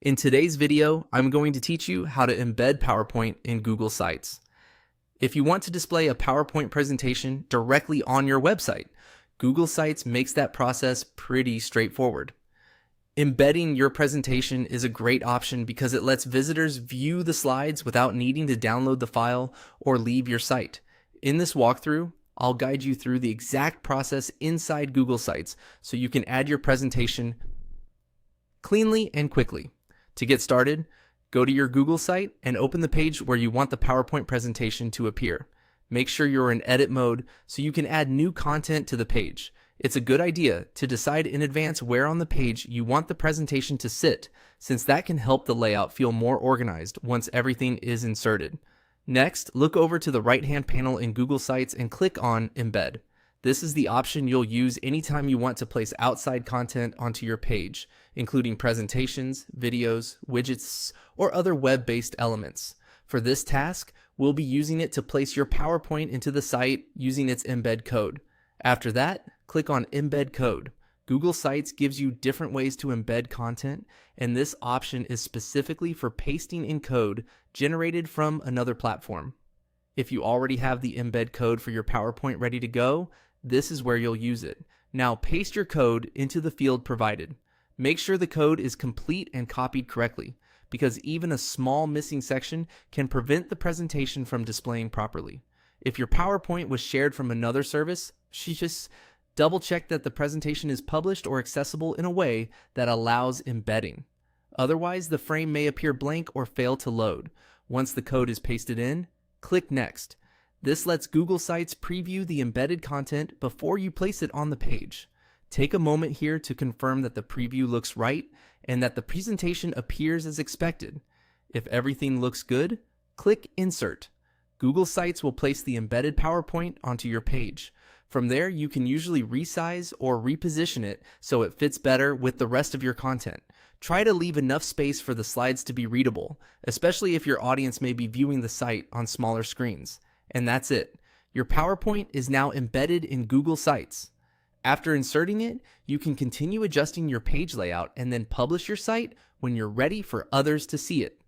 In today's video, I'm going to teach you how to embed PowerPoint in Google Sites. If you want to display a PowerPoint presentation directly on your website, Google Sites makes that process pretty straightforward. Embedding your presentation is a great option because it lets visitors view the slides without needing to download the file or leave your site. In this walkthrough, I'll guide you through the exact process inside Google Sites so you can add your presentation cleanly and quickly. To get started, go to your Google site and open the page where you want the PowerPoint presentation to appear. Make sure you're in edit mode so you can add new content to the page. It's a good idea to decide in advance where on the page you want the presentation to sit, since that can help the layout feel more organized once everything is inserted. Next, look over to the right-hand panel in Google Sites and click on Embed. This is the option you'll use anytime you want to place outside content onto your page, including presentations, videos, widgets, or other web-based elements. For this task, we'll be using it to place your PowerPoint into the site using its embed code. After that, click on Embed Code. Google Sites gives you different ways to embed content, and this option is specifically for pasting in code generated from another platform. If you already have the embed code for your PowerPoint ready to go, this is where you'll use it. Now paste your code into the field provided. Make sure the code is complete and copied correctly, because even a small missing section can prevent the presentation from displaying properly. If your PowerPoint was shared from another service, just double check that the presentation is published or accessible in a way that allows embedding. Otherwise, the frame may appear blank or fail to load. Once the code is pasted in, click Next. This lets Google Sites preview the embedded content before you place it on the page. Take a moment here to confirm that the preview looks right and that the presentation appears as expected. If everything looks good, click Insert. Google Sites will place the embedded PowerPoint onto your page. From there, you can usually resize or reposition it so it fits better with the rest of your content. Try to leave enough space for the slides to be readable, especially if your audience may be viewing the site on smaller screens. And that's it. Your PowerPoint is now embedded in Google Sites. After inserting it, you can continue adjusting your page layout and then publish your site when you're ready for others to see it.